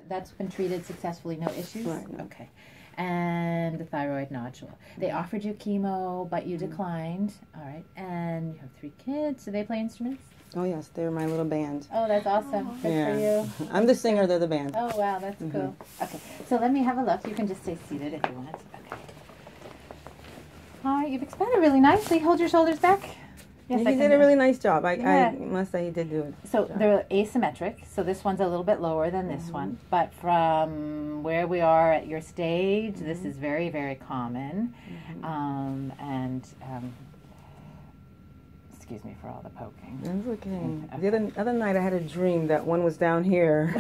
That's been treated successfully, no issues? Right. No. Okay. And the thyroid nodule. They offered you chemo, but you declined. All right. And you have 3 kids. Do they play instruments? Oh, yes. They're my little band. Oh, that's awesome. Good for you. I'm the singer, they're the band. Oh, wow. That's cool. Okay. So let me have a look. You can just stay seated if you want. Okay. All right. You've expanded really nicely. Hold your shoulders back. Yes, he did a really nice job. I must say he did do it. So they're asymmetric. So this one's a little bit lower than this one. But from where we are at your stage, this is very, very common. Excuse me for all the poking. That's okay. The other night I had a dream that one was down here.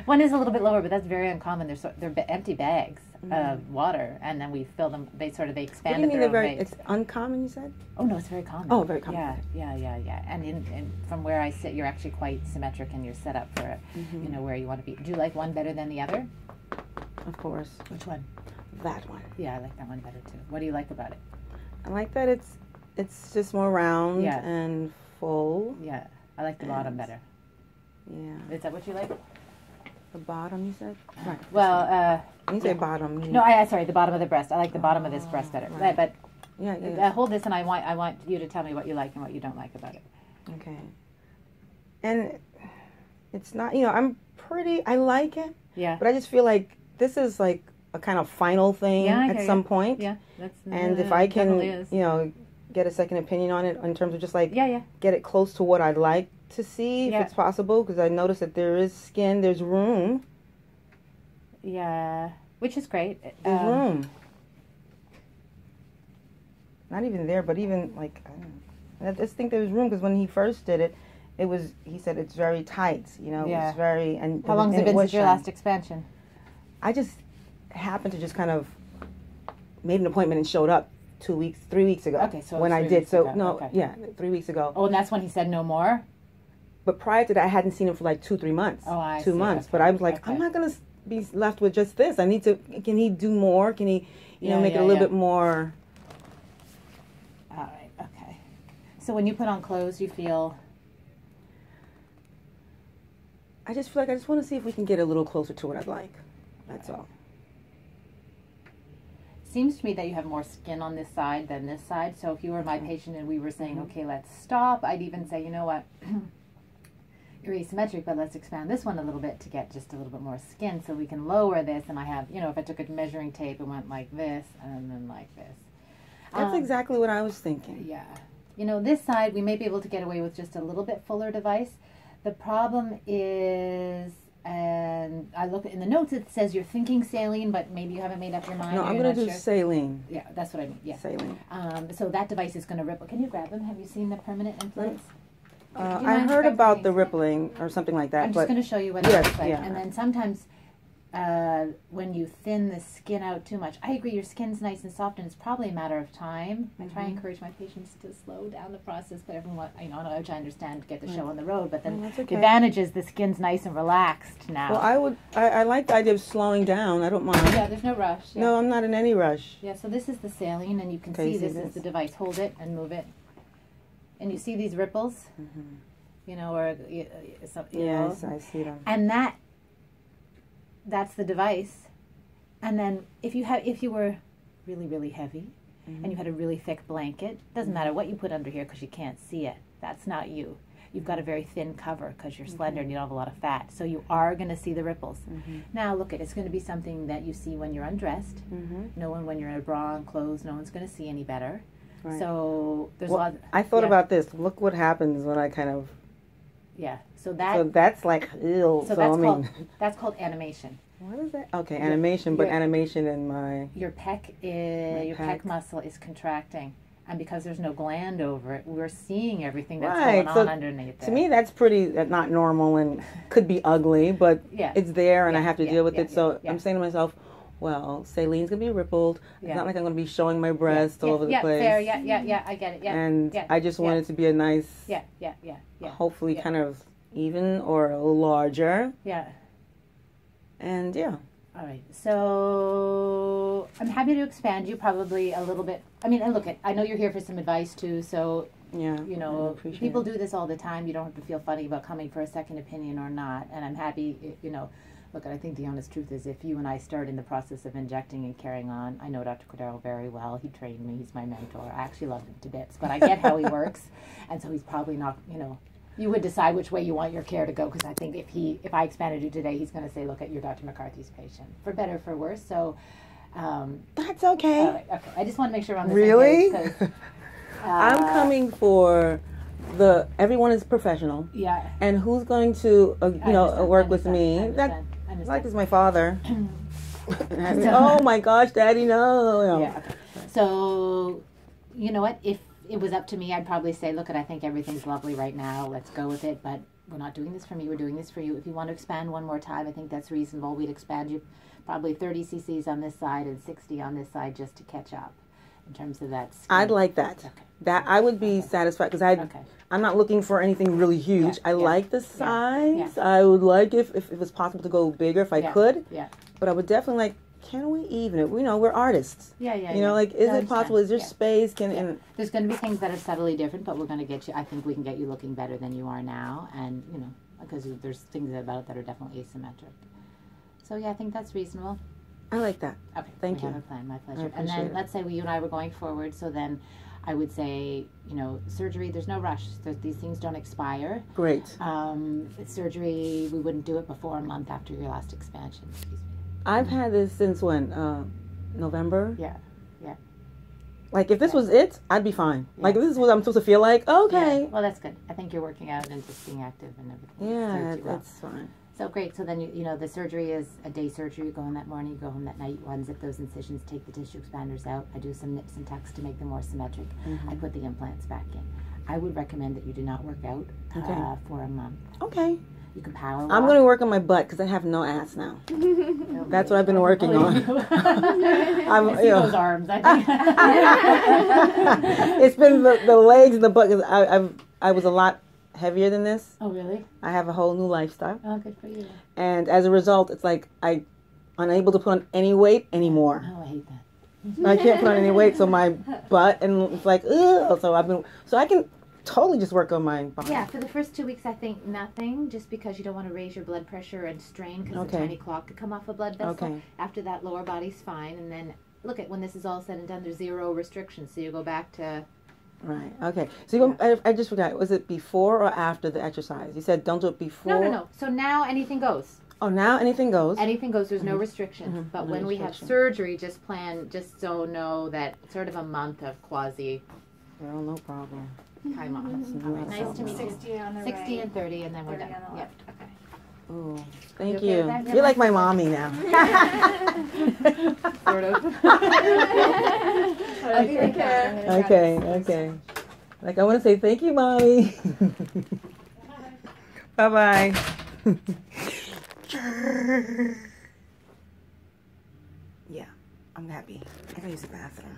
One is a little bit lower, but that's very uncommon. They're empty bags of water, and then we fill them. They expand. What do you mean it's uncommon? You said? Oh no, it's very common. Oh, very common. Yeah. And from where I sit, you're actually quite symmetric, and you're set up for where you want to be. Do you like one better than the other? Of course. Which one? That one. Yeah, I like that one better too. What do you like about it? I like that it's just more round and full. Yeah, I like the bottom better. Yeah. Is that what you like? The bottom, you said? Right. Well, when you say bottom. No, sorry, the bottom of the breast. I like the bottom of this breast better. Right. But hold this, and I want you to tell me what you like and what you don't like about it. Okay. And it's not, I like it. Yeah. But I just feel like this is like a kind of final thing at some point. Yeah. And if I can, get a second opinion on it in terms of just like get it close to what I'd like to see if it's possible, because I noticed that there is skin, there's room. Yeah, which is great. There's room. Not even there, but even like, I just think there was room, because when he first did it, he said it's very tight, it's very. And how long has it been since your last expansion? I just happened to just kind of made an appointment and showed up 3 weeks ago. Okay, so when I did, 3 weeks ago. Oh, and that's when he said no more? But prior to that, I hadn't seen him for like 2-3 months. Oh, I see. 2 months. But I was like, I'm not going to be left with just this. Can he do more? Can he, make it a little bit more? All right, okay. So when you put on clothes, you feel? I just feel like I just want to see if we can get a little closer to what I'd like. That's all. Seems to me that you have more skin on this side than this side. So if you were my patient and we were saying, okay, let's stop, I'd even say, you know what, you're asymmetric, but let's expand this one a little bit to get just a little bit more skin so we can lower this. And I have, if I took a measuring tape and went like this and then like this. That's exactly what I was thinking. Yeah. This side, we may be able to get away with just a little bit fuller device. The problem is, and I look in the notes, it says you're thinking saline, but maybe you haven't made up your mind. No, I'm going to do saline. Yeah, that's what I mean. Yeah. Saline. So that device is going to ripple. Can you grab them? Have you seen the permanent implants? I heard about the rippling or something like that. I'm just going to show you what it looks like. And then sometimes when you thin the skin out too much, I agree, your skin's nice and soft, and it's probably a matter of time. I try and encourage my patients to slow down the process, but everyone, which I understand, to get the show on the road. But then the advantage is the skin's nice and relaxed now. Well, I like the idea of slowing down. I don't mind. Yeah, there's no rush. Yeah. No, I'm not in any rush. Yeah, so this is the saline, and you can see this is the device. Hold it and move it. And you see these ripples? Or, yes, I see them. And that's the device. And then if you were really, really heavy and you had a really thick blanket, doesn't matter what you put under here because you can't see it. That's not you. You've got a very thin cover because you're slender and you don't have a lot of fat. So you are going to see the ripples. Now look, it's going to be something that you see when you're undressed. No one, when you're in a bra and clothes, no one's going to see any better. Right. So there's a lot. I thought about this. Look what happens when I kind of. Yeah. So that's like ew. That's called animation. What is that? Okay, animation, but animation in your pec muscle is contracting, and because there's no gland over it, we're seeing everything that's going on underneath. To me, that's pretty not normal and could be ugly, but it's there, and I have to deal with it. So I'm saying to myself, well, saline's gonna be rippled. It's not like I'm gonna be showing my breast all over the place. Fair. Yeah, I get it. Yeah, and I just want it to be a nice, hopefully kind of even or a little larger. Yeah. And yeah. All right. So I'm happy to expand you probably a little bit. I mean, and look, I know you're here for some advice too. So Yeah. You know, people do this all the time. You don't have to feel funny about coming for a second opinion or not. And I'm happy, you know, look, I think the honest truth is if you and I start in the process of injecting and carrying on, I know Dr. Cordero very well. He trained me. He's my mentor. I actually love him to bits, but I get how he works. And so he's probably not, you know, you would decide which way you want your care to go, because I think if I expanded you today, he's going to say, look at your Dr. McCarthy's patient, for better or for worse. So that's okay. Right, okay. I just want to make sure we're on the same page. Really? I'm coming for everyone is professional. Yeah. And who's going to, work with me? That like is my father. Oh my gosh, Daddy, no. Yeah. Okay. So, you know what? If it was up to me, I'd probably say, look, I think everything's lovely right now. Let's go with it. But we're not doing this for me. We're doing this for you. If you want to expand one more time, I think that's reasonable. We'd expand you probably 30 cc's on this side and 60 on this side just to catch up in terms of that skin. I'd like that. Okay. That I would be satisfied because I'm not looking for anything really huge. I like the size. Yeah. I would like if it was possible to go bigger if I could. Yeah. But I would definitely like, can we even it? You know, we're artists. Yeah. You know, like, is it possible? Is there space? And there's going to be things that are subtly different, but we're going to get you. I think we can get you looking better than you are now, and you know, because there's things about it that are definitely asymmetric. So yeah, I think that's reasonable. I like that. Okay, thank you. Have a plan. My pleasure. And then let's say you and I were going forward. So then, I would say, you know, surgery. There's no rush. These things don't expire. Great. Surgery. We wouldn't do it before a month after your last expansion. Excuse me. I've had this since when? November? Yeah. Like, if this was it, I'd be fine. Yeah. Like, if this is what I'm supposed to feel like, okay. Yeah. Well, that's good. I think you're working out and just being active and everything. Yeah, that's fine. So, great. So then, you know, the surgery is a day surgery. You go in that morning, you go home that night. You unzip those incisions, take the tissue expanders out. I do some nips and tucks to make them more symmetric. Mm-hmm. I put the implants back in. I would recommend that you do not work out for a month. Okay. You can power walk. I'm going to work on my butt because I have no ass now. That's what I've been working on. I see those arms. I think. It's been the legs and the butt because I was a lot heavier than this. Oh, really? I have a whole new lifestyle. Oh, good for you. And as a result, it's like I'm unable to put on any weight anymore. Oh, I hate that. I can't put on any weight, so my butt, and it's like, ugh. So I can totally just work on my body. Yeah, for the first 2 weeks, I think nothing, just because you don't want to raise your blood pressure and strain, because the tiny clot could come off a blood vessel. Okay. After that, lower body's fine, and then look at when this is all said and done, there's 0 restrictions, so you go back to. Right. Okay. So I just forgot. Was it before or after the exercise? You said don't do it before. No. So now anything goes. Oh, now anything goes. Anything goes. There's no restrictions. Mm-hmm. But when we have surgery, just so know that sort of a month of quasi. Well, no problem. Time off. Nice to meet you. 60 on the 60 and 30, and then we're done. On the left. Okay. Oh, thank you. You're like my mommy now. Sort of. Okay. Like, I want to say thank you, Mommy. Bye-bye. Yeah, I'm happy. I gotta use the bathroom.